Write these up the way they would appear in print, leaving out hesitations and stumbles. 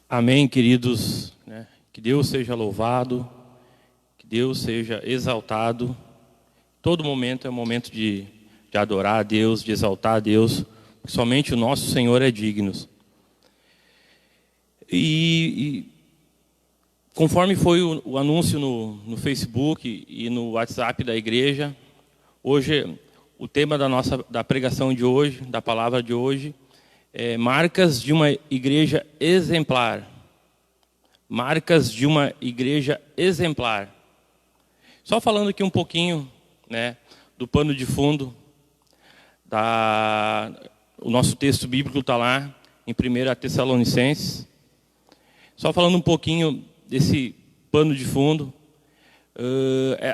Amém, queridos, né? Que Deus seja louvado, que Deus seja exaltado. Todo momento é um momento de adorar a Deus, de exaltar a Deus, porque somente o nosso Senhor é digno. E conforme foi o anúncio no Facebook e no WhatsApp da igreja, hoje o tema da pregação de hoje, da palavra de hoje, marcas de uma igreja exemplar. Marcas de uma igreja exemplar. Só falando aqui um pouquinho, né, do pano de fundo. O nosso texto bíblico está lá em 1 Tessalonicenses. Só falando um pouquinho desse pano de fundo.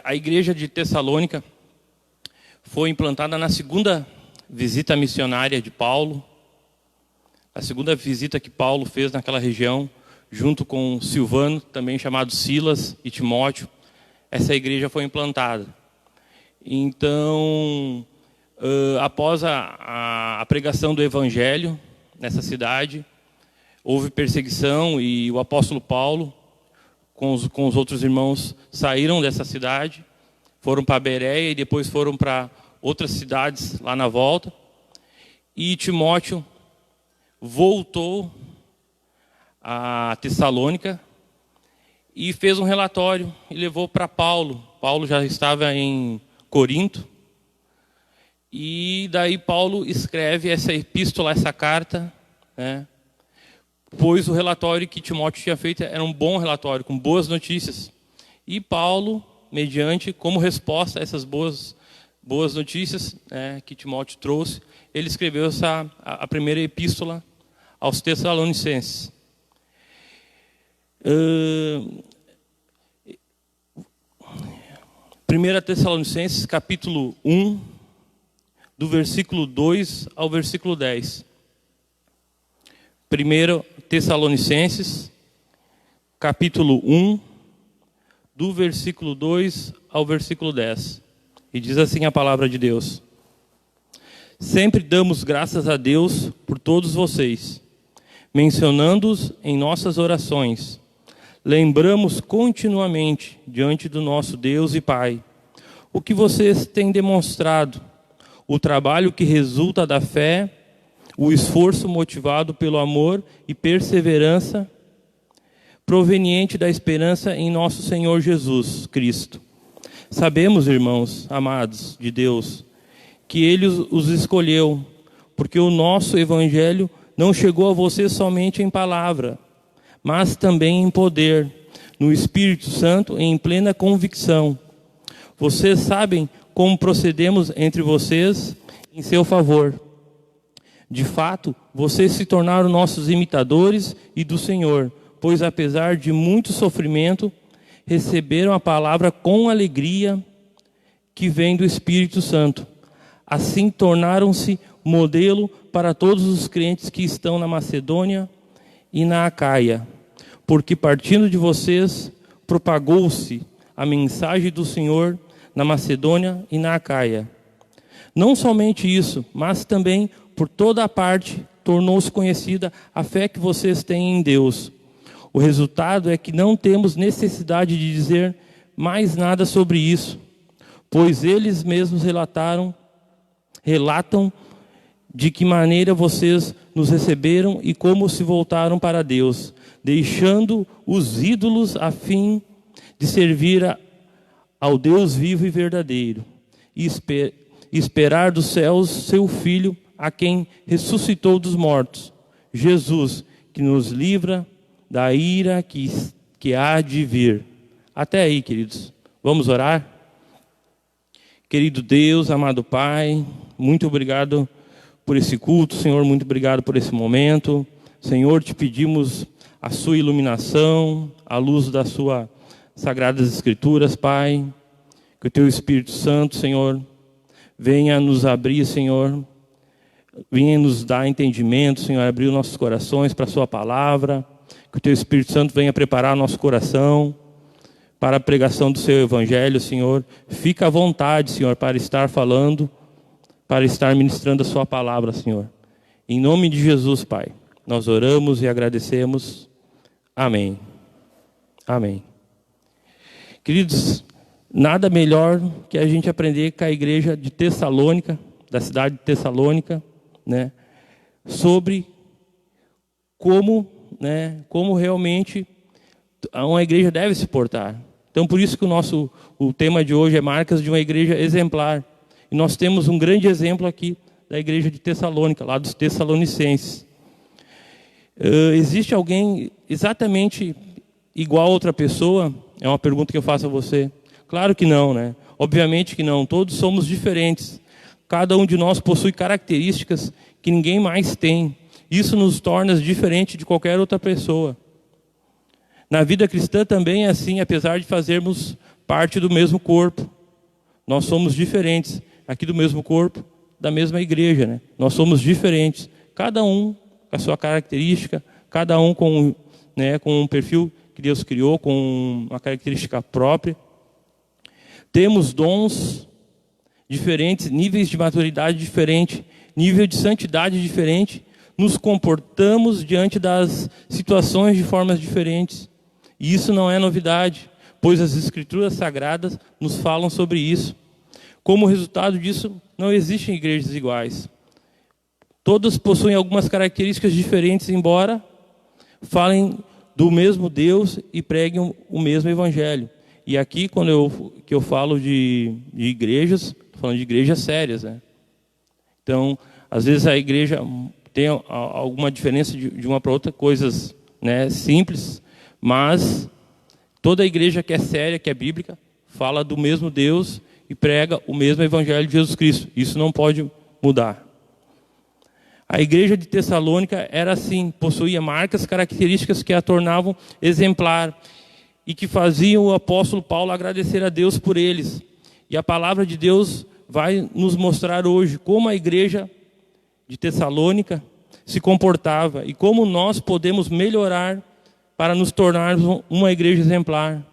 A igreja de Tessalônica foi implantada na segunda visita missionária de Paulo. A segunda visita que Paulo fez naquela região, junto com Silvano, também chamado Silas, e Timóteo, essa igreja foi implantada. Então, após a pregação do evangelho nessa cidade, houve perseguição e o apóstolo Paulo, com os outros irmãos, saíram dessa cidade, foram para Bereia e depois foram para outras cidades lá na volta. E Timóteo voltou a Tessalônica e fez um relatório e levou para Paulo. Paulo já estava em Corinto. E daí Paulo escreve essa epístola, essa carta, né? Pois o relatório que Timóteo tinha feito era um bom relatório, com boas notícias. E Paulo, mediante, como resposta a essas boas notícias, né, que Timóteo trouxe, ele escreveu a primeira epístola aos Tessalonicenses. 1 Tessalonicenses, capítulo 1, do versículo 2 ao versículo 10. 1 Tessalonicenses, capítulo 1, do versículo 2 ao versículo 10. E diz assim a palavra de Deus: Sempre damos graças a Deus por todos vocês, mencionando-os em nossas orações. Lembramos continuamente diante do nosso Deus e Pai o que vocês têm demonstrado, o trabalho que resulta da fé, o esforço motivado pelo amor e perseverança proveniente da esperança em nosso Senhor Jesus Cristo. Sabemos, irmãos amados de Deus, que Ele os escolheu, porque o nosso Evangelho não chegou a vocês somente em palavra, mas também em poder, no Espírito Santo e em plena convicção. Vocês sabem como procedemos entre vocês em seu favor. De fato, vocês se tornaram nossos imitadores e do Senhor, pois apesar de muito sofrimento, receberam a palavra com alegria que vem do Espírito Santo. Assim tornaram-se modelo para todos os crentes que estão na Macedônia e na Acaia, porque partindo de vocês propagou-se a mensagem do Senhor na Macedônia e na Acaia. Não somente isso, mas também por toda a parte tornou-se conhecida a fé que vocês têm em Deus. O resultado é que não temos necessidade de dizer mais nada sobre isso, pois eles mesmos relatam de que maneira vocês nos receberam e como se voltaram para Deus, deixando os ídolos a fim de servir ao Deus vivo e verdadeiro, e esperar dos céus seu Filho, a quem ressuscitou dos mortos, Jesus, que nos livra da ira que há de vir. Até aí, queridos. Vamos orar? Querido Deus, amado Pai, muito obrigado por esse culto, Senhor, muito obrigado por esse momento. Senhor, te pedimos a sua iluminação, a luz das suas sagradas escrituras, Pai. Que o teu Espírito Santo, Senhor, venha nos abrir, Senhor, venha nos dar entendimento, Senhor, abrir os nossos corações para a sua palavra. Que o teu Espírito Santo venha preparar nosso coração para a pregação do seu evangelho, Senhor. Fica à vontade, Senhor, para estar falando, para estar ministrando a sua palavra, Senhor. Em nome de Jesus, Pai, nós oramos e agradecemos. Amém. Amém. Queridos, nada melhor que a gente aprender com a igreja de Tessalônica, da cidade de Tessalônica, né, sobre como realmente uma igreja deve se portar. Então, por isso que o tema de hoje é marcas de uma igreja exemplar. E nós temos um grande exemplo aqui da igreja de Tessalônica, lá dos Tessalonicenses. Existe alguém exatamente igual a outra pessoa? É uma pergunta que eu faço a você. Claro que não, né? Obviamente que não. Todos somos diferentes. Cada um de nós possui características que ninguém mais tem. Isso nos torna diferente de qualquer outra pessoa. Na vida cristã também é assim, apesar de fazermos parte do mesmo corpo. Nós somos diferentes aqui do mesmo corpo, da mesma igreja, né? Nós somos diferentes. Cada um com a sua característica, cada um com um perfil que Deus criou, com uma característica própria. Temos dons diferentes, níveis de maturidade diferentes, nível de santidade diferente. Nos comportamos diante das situações de formas diferentes. E isso não é novidade, pois as Escrituras Sagradas nos falam sobre isso. Como resultado disso, não existem igrejas iguais. Todas possuem algumas características diferentes, embora falem do mesmo Deus e preguem o mesmo Evangelho. E aqui, quando eu falo de igrejas, estou falando de igrejas sérias, né? Então, às vezes a igreja tem alguma diferença de uma para outra, coisas, né, simples, mas toda igreja que é séria, que é bíblica, fala do mesmo Deus e prega o mesmo Evangelho de Jesus Cristo. Isso não pode mudar. A igreja de Tessalônica era assim, possuía marcas, características que a tornavam exemplar e que faziam o apóstolo Paulo agradecer a Deus por eles. E a palavra de Deus vai nos mostrar hoje como a igreja de Tessalônica se comportava e como nós podemos melhorar para nos tornarmos uma igreja exemplar.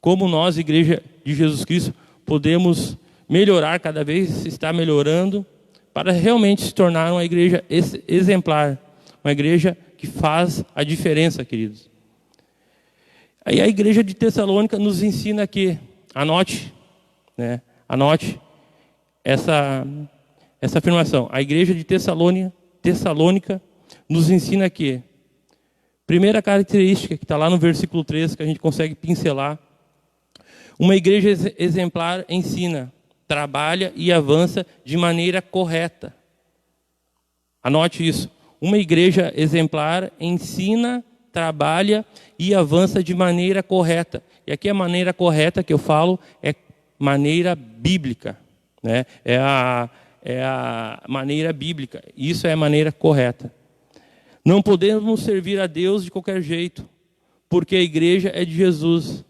Como nós, igreja de Jesus Cristo, podemos melhorar, cada vez estar melhorando, para realmente se tornar uma igreja exemplar, uma igreja que faz a diferença, queridos. Aí a igreja de Tessalônica nos ensina que, anote essa afirmação. A igreja de Tessalônica nos ensina que, primeira característica que está lá no versículo 3, que a gente consegue pincelar, uma igreja exemplar ensina, trabalha e avança de maneira correta. Anote isso. Uma igreja exemplar ensina, trabalha e avança de maneira correta. E aqui a maneira correta que eu falo é maneira bíblica, né? É a maneira bíblica. Isso é a maneira correta. Não podemos servir a Deus de qualquer jeito, porque a igreja é de Jesus.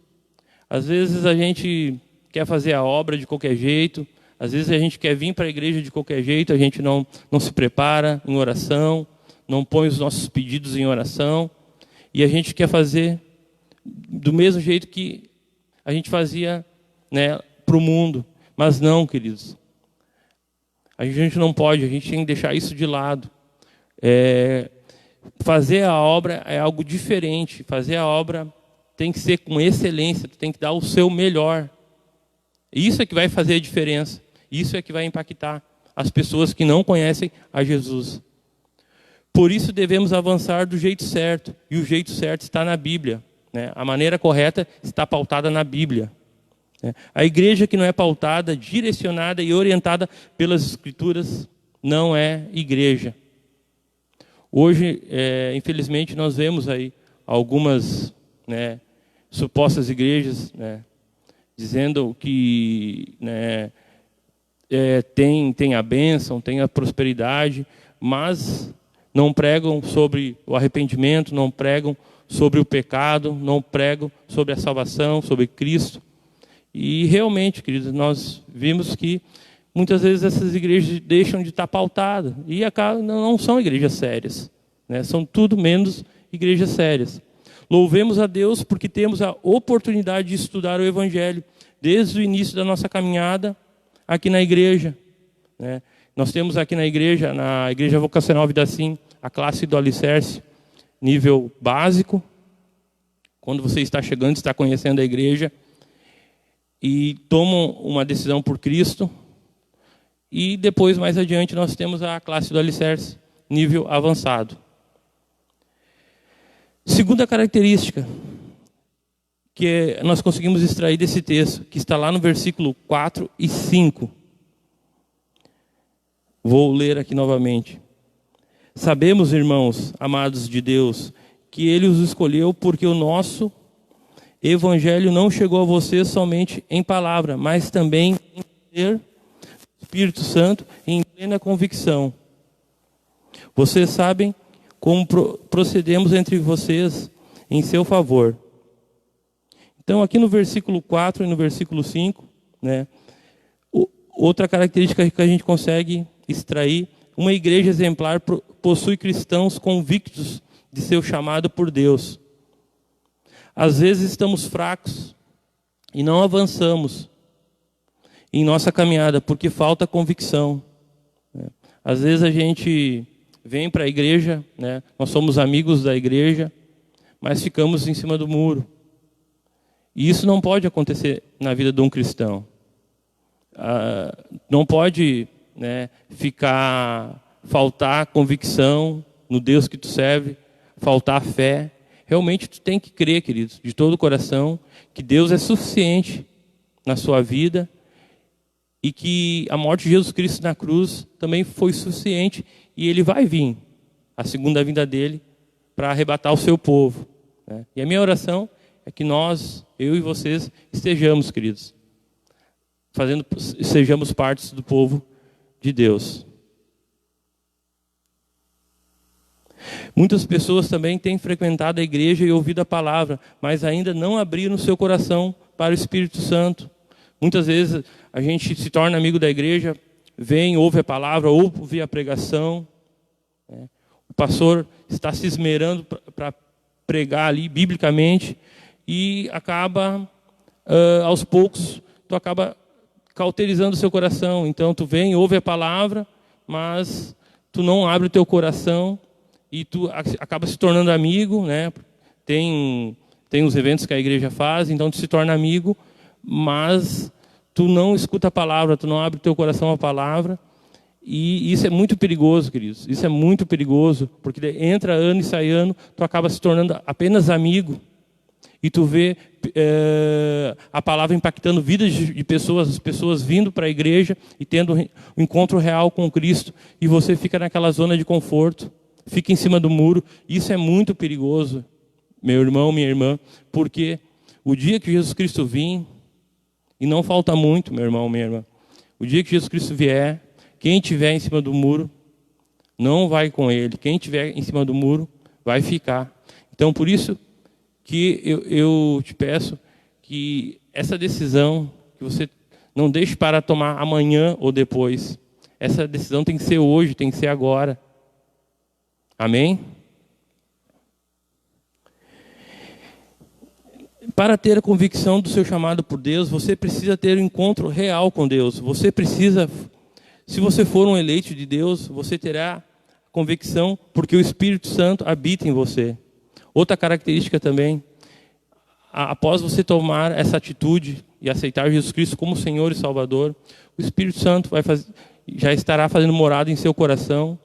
Às vezes a gente quer fazer a obra de qualquer jeito, às vezes a gente quer vir para a igreja de qualquer jeito, a gente não se prepara em oração, não põe os nossos pedidos em oração, e a gente quer fazer do mesmo jeito que a gente fazia, né, para o mundo. Mas não, queridos. A gente não pode, a gente tem que deixar isso de lado. Fazer a obra é algo diferente, fazer a obra tem que ser com excelência, tu tem que dar o seu melhor. Isso é que vai fazer a diferença. Isso é que vai impactar as pessoas que não conhecem a Jesus. Por isso devemos avançar do jeito certo. E o jeito certo está na Bíblia, né? A maneira correta está pautada na Bíblia, né? A igreja que não é pautada, direcionada e orientada pelas Escrituras não é igreja. Hoje, infelizmente, nós vemos aí algumas, né, supostas igrejas, né, dizendo que, né, tem a bênção, tem a prosperidade, mas não pregam sobre o arrependimento, não pregam sobre o pecado, não pregam sobre a salvação, sobre Cristo. E realmente, queridos, nós vimos que muitas vezes essas igrejas deixam de estar pautadas e não são igrejas sérias, né? São tudo menos igrejas sérias. Louvemos a Deus porque temos a oportunidade de estudar o Evangelho desde o início da nossa caminhada aqui na igreja, né? Nós temos aqui na Igreja Vocacional Vida Sim, a classe do Alicerce, nível básico, quando você está chegando, está conhecendo a igreja e tomam uma decisão por Cristo. E depois, mais adiante, nós temos a classe do alicerce, nível avançado. Segunda característica que nós conseguimos extrair desse texto, que está lá no versículo 4 e 5. Vou ler aqui novamente. Sabemos, irmãos, amados de Deus, que Ele os escolheu porque o nosso Evangelho não chegou a vocês somente em palavra, mas também em poder do Espírito Santo e em plena convicção. Vocês sabem como procedemos entre vocês em seu favor. Então, aqui no versículo 4 e no versículo 5, né, outra característica que a gente consegue extrair, uma igreja exemplar possui cristãos convictos de seu chamado por Deus. Às vezes estamos fracos e não avançamos em nossa caminhada porque falta convicção. Às vezes a gente vem para a igreja, né, nós somos amigos da igreja, mas ficamos em cima do muro. E isso não pode acontecer na vida de um cristão. Não pode, né, faltar convicção no Deus que tu serve, faltar fé. Realmente tu tem que crer, queridos, de todo o coração, que Deus é suficiente na sua vida e que a morte de Jesus Cristo na cruz também foi suficiente e Ele vai vir, a segunda vinda dEle, para arrebatar o seu povo, né? E a minha oração é que nós, eu e vocês, estejamos, queridos, sejamos partes do povo de Deus. Muitas pessoas também têm frequentado a igreja e ouvido a palavra, mas ainda não abriram seu coração para o Espírito Santo. Muitas vezes a gente se torna amigo da igreja, vem, ouve a palavra, ouve a pregação, né? O pastor está se esmerando para pregar ali biblicamente e acaba, aos poucos, tu acaba cauterizando o seu coração. Então tu vem, ouve a palavra, mas tu não abre o teu coração e tu acaba se tornando amigo, né? Tem os eventos que a igreja faz, então tu se torna amigo, mas tu não escuta a palavra, tu não abre o teu coração à palavra. E isso é muito perigoso, queridos. Isso é muito perigoso, porque entra ano e sai ano, tu acaba se tornando apenas amigo. E tu vê a palavra impactando vidas de pessoas, as pessoas vindo para a igreja e tendo um encontro real com Cristo. E você fica naquela zona de conforto, fica em cima do muro. Isso é muito perigoso, meu irmão, minha irmã, porque o dia que Jesus Cristo vir, e não falta muito, meu irmão, minha irmã, o dia que Jesus Cristo vier, quem estiver em cima do muro, não vai com ele. Quem estiver em cima do muro, vai ficar. Então, por isso que eu te peço que essa decisão, que você não deixe para tomar amanhã ou depois. Essa decisão tem que ser hoje, tem que ser agora. Amém? Para ter a convicção do seu chamado por Deus, você precisa ter um encontro real com Deus. Você precisa, se você for um eleito de Deus, você terá convicção porque o Espírito Santo habita em você. Outra característica também, após você tomar essa atitude e aceitar Jesus Cristo como Senhor e Salvador, o Espírito Santo já estará fazendo morada em seu coração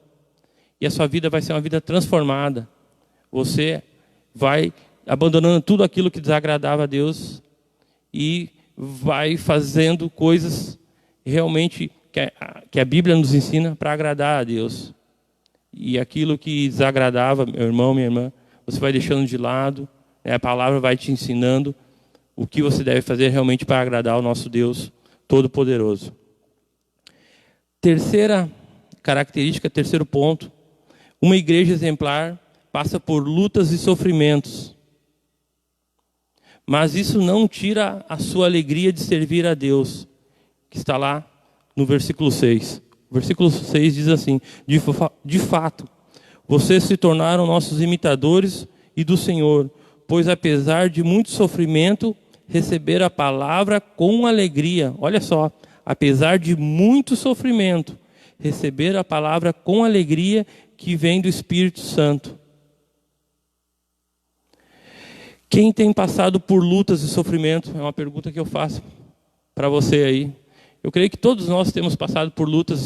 e a sua vida vai ser uma vida transformada. Você vai abandonando tudo aquilo que desagradava a Deus e vai fazendo coisas realmente que a Bíblia nos ensina para agradar a Deus. E aquilo que desagradava, meu irmão, minha irmã, você vai deixando de lado, né? A palavra vai te ensinando o que você deve fazer realmente para agradar ao nosso Deus Todo-Poderoso. Terceira característica, terceiro ponto, uma igreja exemplar passa por lutas e sofrimentos. Mas isso não tira a sua alegria de servir a Deus, que está lá no versículo 6. O versículo 6 diz assim: de fato, vocês se tornaram nossos imitadores e do Senhor, pois apesar de muito sofrimento, receberam a palavra com alegria. Olha só, apesar de muito sofrimento, receberam a palavra com alegria que vem do Espírito Santo. Quem tem passado por lutas e sofrimento? É uma pergunta que eu faço para você aí. Eu creio que todos nós temos passado por lutas e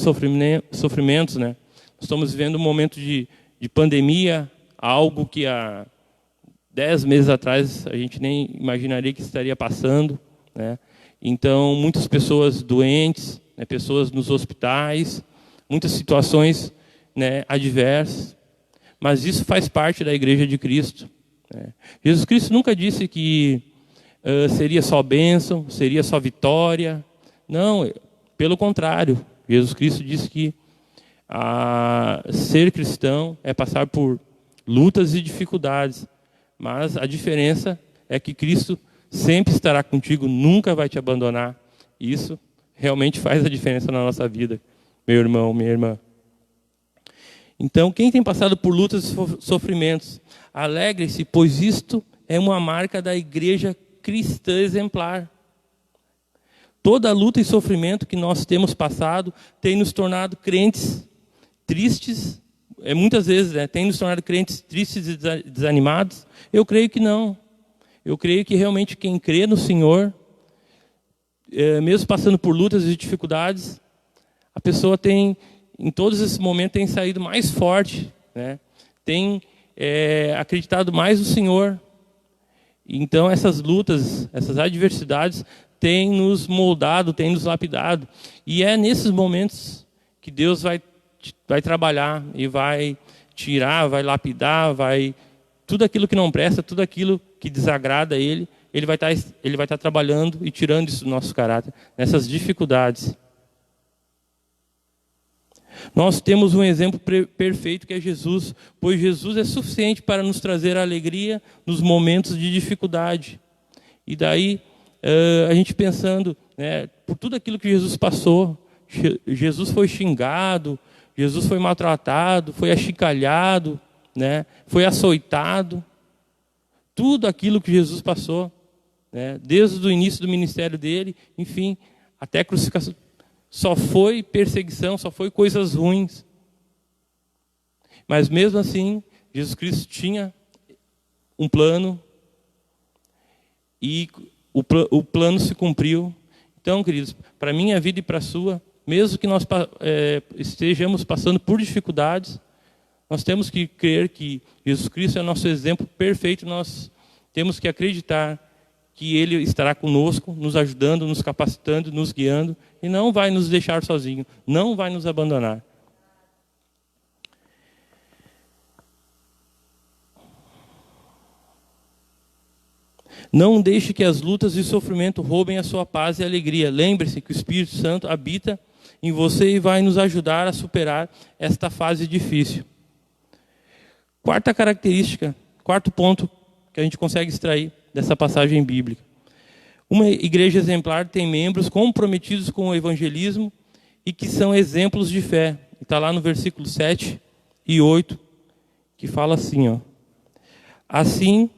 sofrimentos, né? Estamos vivendo um momento de pandemia, algo que há 10 meses atrás a gente nem imaginaria que estaria passando, né? Então, muitas pessoas doentes, né? Pessoas nos hospitais, muitas situações, né, adversas. Mas isso faz parte da Igreja de Cristo, né? Jesus Cristo nunca disse que seria só bênção, seria só vitória. Não, pelo contrário. Jesus Cristo disse que ser cristão é passar por lutas e dificuldades. Mas a diferença é que Cristo sempre estará contigo, nunca vai te abandonar. Isso realmente faz a diferença na nossa vida, meu irmão, minha irmã. Então, quem tem passado por lutas e sofrimentos, alegre-se, pois isto é uma marca da igreja cristã exemplar. Toda luta e sofrimento que nós temos passado tem nos tornado crentes tristes, muitas vezes, né, tem nos tornado crentes tristes e desanimados. Eu creio que não. Eu creio que realmente quem crê no Senhor, mesmo passando por lutas e dificuldades, a pessoa tem, em todos esses momentos, tem saído mais forte, né? Tem acreditado mais no Senhor. Então essas lutas, essas adversidades têm nos moldado, têm nos lapidado. E é nesses momentos que Deus vai trabalhar e vai tirar, vai lapidar, tudo aquilo que não presta, tudo aquilo que desagrada a Ele, Ele vai estar trabalhando e tirando isso do nosso caráter, nessas dificuldades. Nós temos um exemplo perfeito que é Jesus, pois Jesus é suficiente para nos trazer alegria nos momentos de dificuldade. E daí, a gente pensando, né, por tudo aquilo que Jesus passou, Jesus foi xingado, Jesus foi maltratado, foi achicalhado, né, foi açoitado. Tudo aquilo que Jesus passou, né, desde o início do ministério dele, enfim, até a crucificação. Só foi perseguição, só foi coisas ruins. Mas mesmo assim, Jesus Cristo tinha um plano e o plano se cumpriu. Então, queridos, para a minha vida e para a sua, mesmo que nós estejamos passando por dificuldades, nós temos que crer que Jesus Cristo é nosso exemplo perfeito. Nós temos que acreditar que Ele estará conosco, nos ajudando, nos capacitando, nos guiando, e não vai nos deixar sozinhos, não vai nos abandonar. Não deixe que as lutas e sofrimento roubem a sua paz e alegria. Lembre-se que o Espírito Santo habita em você e vai nos ajudar a superar esta fase difícil. Quarta característica, quarto ponto que a gente consegue extrair dessa passagem bíblica. Uma igreja exemplar tem membros comprometidos com o evangelismo e que são exemplos de fé. Está lá no versículo 7 e 8, que fala assim, ó. Assim,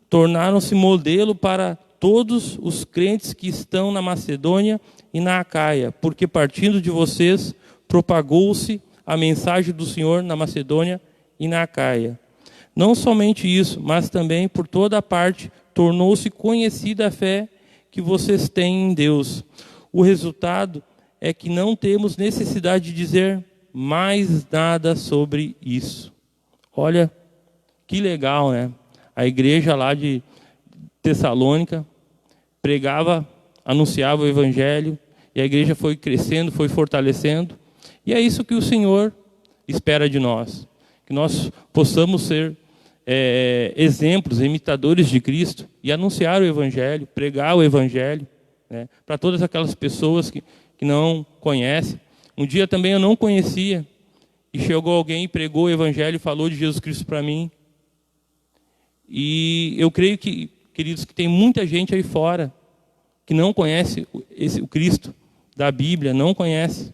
tornaram-se modelo para todos os crentes que estão na Macedônia e na Acaia, porque partindo de vocês, propagou-se a mensagem do Senhor na Macedônia e na Acaia. Não somente isso, mas também por toda a parte tornou-se conhecida a fé que vocês têm em Deus. O resultado é que não temos necessidade de dizer mais nada sobre isso. Olha, que legal, né? A igreja lá de Tessalônica pregava, anunciava o evangelho, e a igreja foi crescendo, foi fortalecendo. E é isso que o Senhor espera de nós. Que nós possamos ser exemplos, imitadores de Cristo e anunciar o evangelho, pregar o evangelho, né, para todas aquelas pessoas que não conhecem. Um dia também eu não conhecia e chegou alguém e pregou o evangelho, falou de Jesus Cristo para mim. E eu creio que, queridos, que tem muita gente aí fora que não conhece o Cristo da Bíblia, não conhece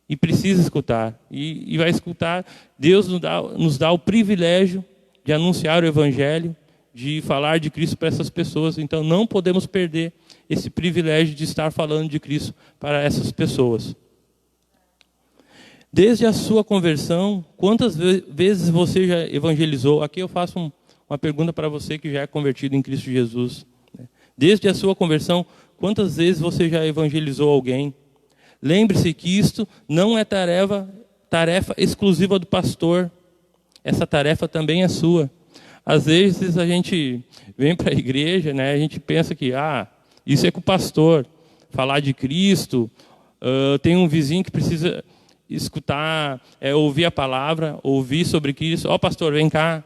e precisa escutar. E vai escutar. Deus nos dá o privilégio de anunciar o evangelho, de falar de Cristo para essas pessoas. Então não podemos perder esse privilégio de estar falando de Cristo para essas pessoas. Desde a sua conversão, quantas vezes você já evangelizou? Aqui eu faço uma pergunta para você que já é convertido em Cristo Jesus. Desde a sua conversão, quantas vezes você já evangelizou alguém? Lembre-se que isto não é tarefa exclusiva do pastor. Essa tarefa também é sua. Às vezes a gente vem para a igreja, né, a gente pensa que isso é com o pastor. Falar de Cristo, tem um vizinho que precisa escutar, ouvir a palavra, ouvir sobre Cristo. Pastor, vem cá.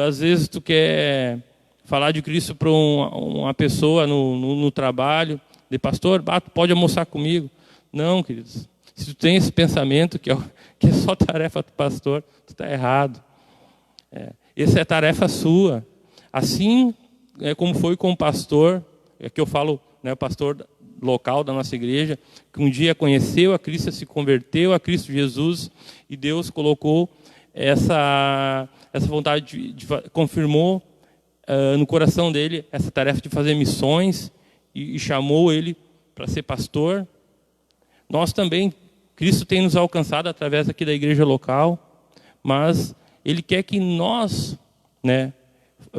Às vezes tu quer falar de Cristo para uma pessoa no trabalho, de pastor, tu pode almoçar comigo. Não, queridos. Se tu tem esse pensamento que é só tarefa do pastor, tu está errado. Essa é tarefa sua. Assim como foi com o pastor, que eu falo, né, o pastor local da nossa igreja, que um dia conheceu a Cristo, se converteu a Cristo Jesus, e Deus colocou essa vontade, confirmou no coração dele essa tarefa de fazer missões e chamou ele para ser pastor. Nós também, Cristo tem nos alcançado através aqui da igreja local, mas Ele quer que nós, né,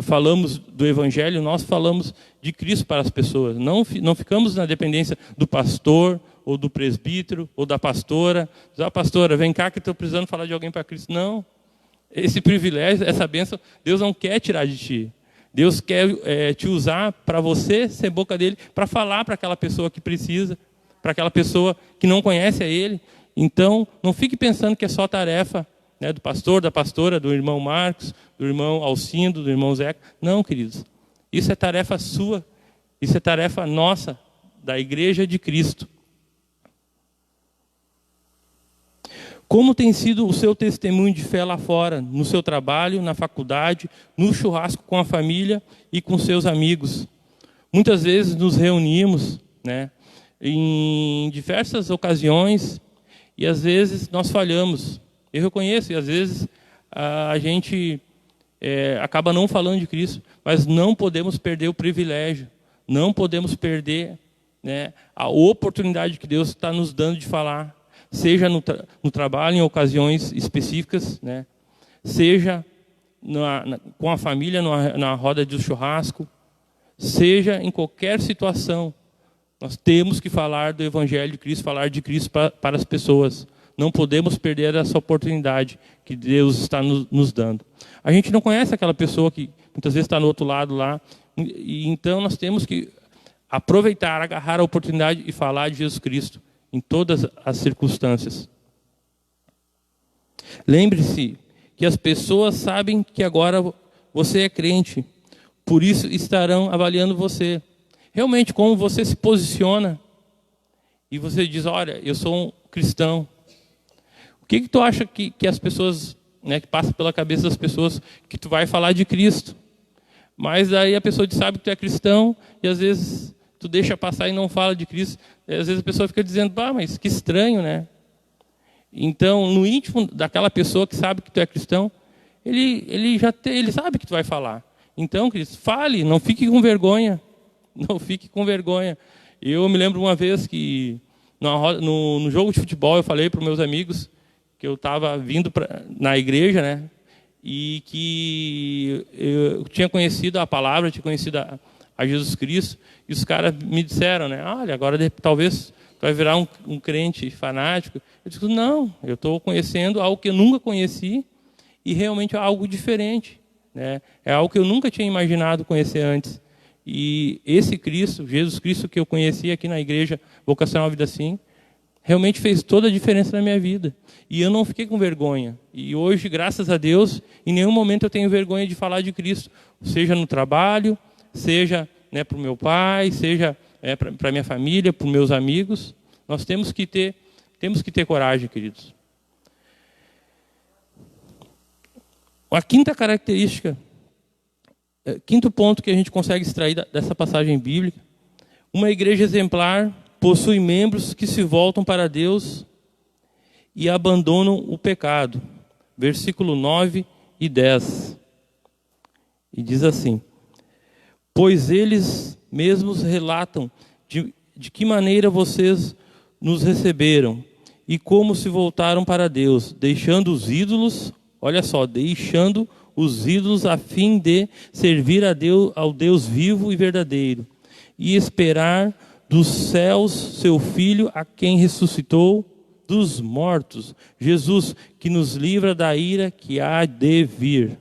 falamos do Evangelho, nós falamos de Cristo para as pessoas. Não ficamos na dependência do pastor, ou do presbítero, ou da pastora. Pastora, vem cá que estou precisando falar de alguém para Cristo. Não. Esse privilégio, essa bênção, Deus não quer tirar de ti. Deus quer te usar para você ser boca dele, para falar para aquela pessoa que precisa, para aquela pessoa que não conhece a ele. Então, não fique pensando que é só tarefa, né, do pastor, da pastora, do irmão Marcos, do irmão Alcindo, do irmão Zeca. Não, queridos. Isso é tarefa sua. Isso é tarefa nossa, da igreja de Cristo. Como tem sido o seu testemunho de fé lá fora, no seu trabalho, na faculdade, no churrasco com a família e com seus amigos? Muitas vezes nos reunimos, né, em diversas ocasiões, e às vezes nós falhamos. Eu reconheço, e às vezes a gente acaba não falando de Cristo, mas não podemos perder o privilégio, não podemos perder, né, a oportunidade que Deus está nos dando de falar, seja no trabalho, em ocasiões específicas, né, seja com a família, na roda de churrasco, seja em qualquer situação. Nós temos que falar do Evangelho de Cristo, falar de Cristo para as pessoas. Não podemos perder essa oportunidade que Deus está nos dando. A gente não conhece aquela pessoa que muitas vezes está no outro lado lá, e então nós temos que aproveitar, agarrar a oportunidade e falar de Jesus Cristo em todas as circunstâncias. Lembre-se que as pessoas sabem que agora você é crente, por isso estarão avaliando você. Realmente, como você se posiciona, e você diz, olha, eu sou um cristão. O que tu acha que as pessoas, né, que passa pela cabeça das pessoas, que tu vai falar de Cristo? Mas aí a pessoa sabe que tu é cristão, e às vezes tu deixa passar e não fala de Cristo. E às vezes a pessoa fica dizendo, mas que estranho, né? Então, no íntimo daquela pessoa que sabe que tu é cristão, ele sabe que tu vai falar. Então, Cristo, fale, não fique com vergonha. Não fique com vergonha. Eu me lembro uma vez que no jogo de futebol eu falei para os meus amigos que eu estava vindo na igreja, né? E que eu tinha conhecido a palavra, tinha conhecido a Jesus Cristo, e os caras me disseram, né? Olha, agora talvez tu vai virar um crente fanático. Eu disse, não, eu estou conhecendo algo que eu nunca conheci, e realmente é algo diferente, né? É algo que eu nunca tinha imaginado conhecer antes. E esse Cristo, Jesus Cristo que eu conheci aqui na igreja Vocacional Vida Sim, realmente fez toda a diferença na minha vida. E eu não fiquei com vergonha. E hoje, graças a Deus, em nenhum momento eu tenho vergonha de falar de Cristo. Seja no trabalho, seja, né, para o meu pai, seja para a minha família, para os meus amigos. Nós temos que ter coragem, queridos. A quinta característica, quinto ponto que a gente consegue extrair dessa passagem bíblica: uma igreja exemplar possui membros que se voltam para Deus e abandonam o pecado. Versículo 9 e 10. E diz assim: pois eles mesmos relatam de que maneira vocês nos receberam e como se voltaram para Deus, deixando os ídolos, olha só, deixando os ídolos a fim de servir a Deus, ao Deus vivo e verdadeiro, e esperar dos céus seu Filho, a quem ressuscitou dos mortos, Jesus, que nos livra da ira que há de vir.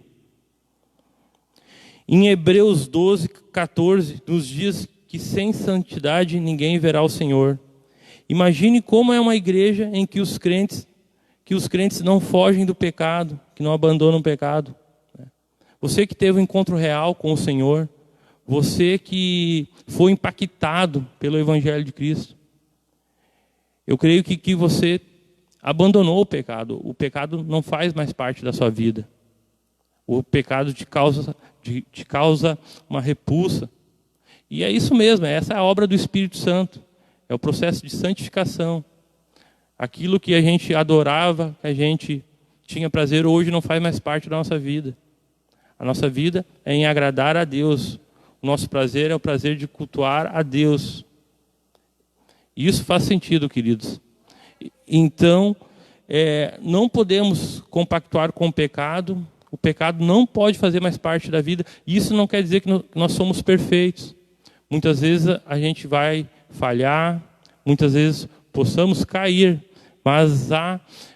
Em Hebreus 12, 14, nos diz que sem santidade ninguém verá o Senhor. Imagine como é uma igreja em que os crentes não fogem do pecado, que não abandonam o pecado. Você que teve um encontro real com o Senhor, você que foi impactado pelo Evangelho de Cristo, eu creio que você abandonou o pecado. O pecado não faz mais parte da sua vida. O pecado te causa uma repulsa. E é isso mesmo, essa é a obra do Espírito Santo. É o processo de santificação. Aquilo que a gente adorava, que a gente tinha prazer, hoje não faz mais parte da nossa vida. A nossa vida é em agradar a Deus. O nosso prazer é o prazer de cultuar a Deus. E isso faz sentido, queridos. Então, não podemos compactuar com o pecado. O pecado não pode fazer mais parte da vida. Isso não quer dizer que nós somos perfeitos. Muitas vezes a gente vai falhar, muitas vezes possamos cair,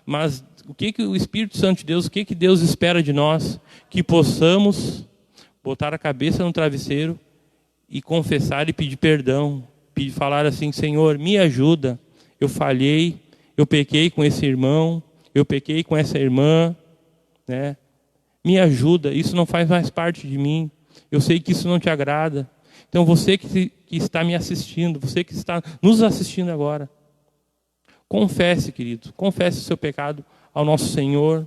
mas o que o Espírito Santo de Deus, o que Deus espera de nós? Que possamos botar a cabeça no travesseiro e confessar e pedir perdão, falar assim: Senhor, me ajuda, eu falhei, eu pequei com esse irmão, eu pequei com essa irmã, né? Me ajuda, isso não faz mais parte de mim, eu sei que isso não te agrada. Então você que está me assistindo, você que está nos assistindo agora, confesse, querido, confesse o seu pecado ao nosso Senhor,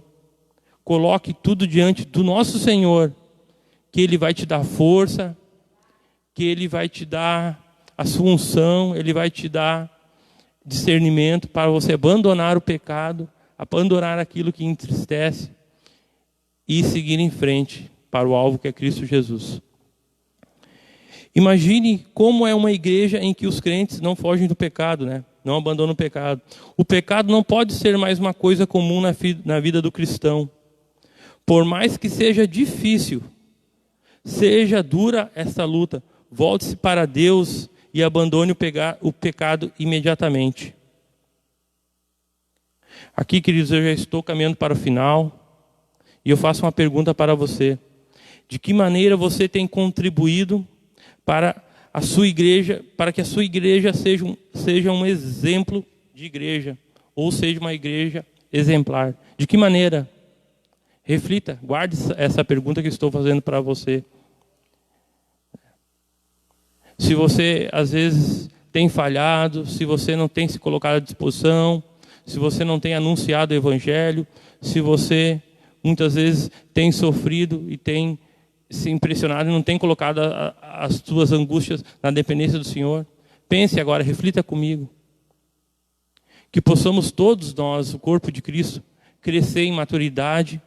coloque tudo diante do nosso Senhor, que Ele vai te dar força, que Ele vai te dar a sua unção, Ele vai te dar discernimento para você abandonar o pecado, abandonar aquilo que entristece e seguir em frente para o alvo que é Cristo Jesus. Imagine como é uma igreja em que os crentes não fogem do pecado, né? Não abandonam o pecado. O pecado não pode ser mais uma coisa comum na vida do cristão. Por mais que seja difícil, seja dura essa luta, volte-se para Deus e abandone o pecado imediatamente. Aqui, queridos, eu já estou caminhando para o final e eu faço uma pergunta para você. De que maneira você tem contribuído para a sua igreja, para que a sua igreja seja um exemplo de igreja, ou seja uma igreja exemplar? De que maneira? Reflita, guarde essa pergunta que estou fazendo para você. Se você, às vezes, tem falhado, se você não tem se colocado à disposição, se você não tem anunciado o Evangelho, se você, muitas vezes, tem sofrido e tem se impressionado e não tem colocado as suas angústias na dependência do Senhor, pense agora, reflita comigo. Que possamos todos nós, o corpo de Cristo, crescer em maturidade,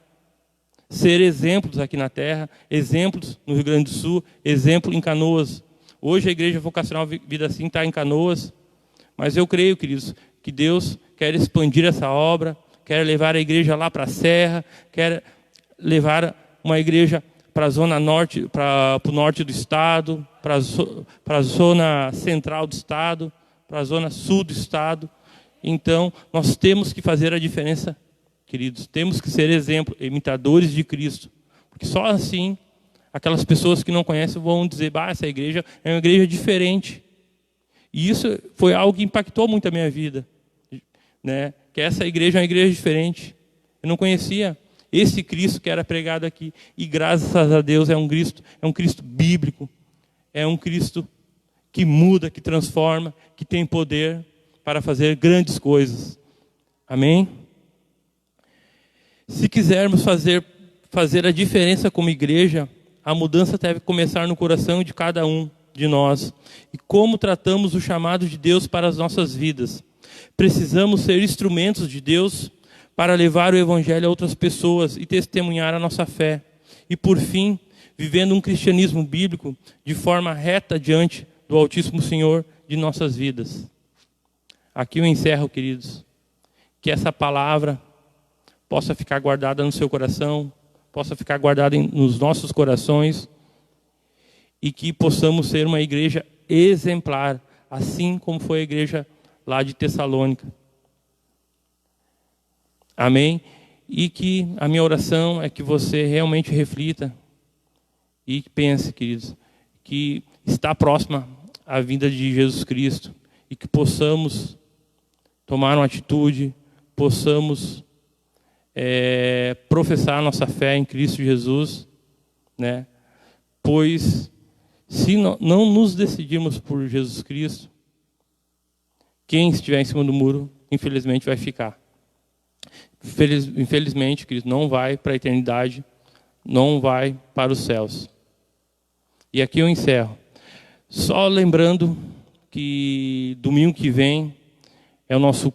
ser exemplos aqui na terra, exemplos no Rio Grande do Sul, exemplo em Canoas. Hoje a Igreja Vocacional Vida Assim está em Canoas, mas eu creio, queridos, que Deus quer expandir essa obra, quer levar a igreja lá para a Serra, quer levar uma igreja para a zona norte, para o norte do estado, para a zona central do estado, para a zona sul do estado. Então, nós temos que fazer a diferença, queridos. Temos que ser exemplo, imitadores de Cristo. Porque só assim, aquelas pessoas que não conhecem vão dizer: essa igreja é uma igreja diferente. E isso foi algo que impactou muito a minha vida, né? Que essa igreja é uma igreja diferente. Eu não conhecia esse Cristo que era pregado aqui. E graças a Deus é um Cristo bíblico. É um Cristo que muda, que transforma, que tem poder para fazer grandes coisas. Amém? Se quisermos fazer a diferença como igreja, a mudança deve começar no coração de cada um de nós. E como tratamos o chamado de Deus para as nossas vidas. Precisamos ser instrumentos de Deus para levar o Evangelho a outras pessoas e testemunhar a nossa fé. E por fim, vivendo um cristianismo bíblico de forma reta diante do Altíssimo Senhor de nossas vidas. Aqui eu encerro, queridos. Que essa palavra possa ficar guardada no seu coração, possa ficar guardada nos nossos corações e que possamos ser uma igreja exemplar, assim como foi a igreja lá de Tessalônica. Amém? E que a minha oração é que você realmente reflita e pense, queridos, que está próxima a vinda de Jesus Cristo e que possamos tomar uma atitude, possamos professar nossa fé em Cristo Jesus, né? Pois se não nos decidirmos por Jesus Cristo, quem estiver em cima do muro, infelizmente vai ficar. Infelizmente, querido, não vai para a eternidade, não vai para os céus. E aqui eu encerro. Só lembrando que domingo que vem é o nosso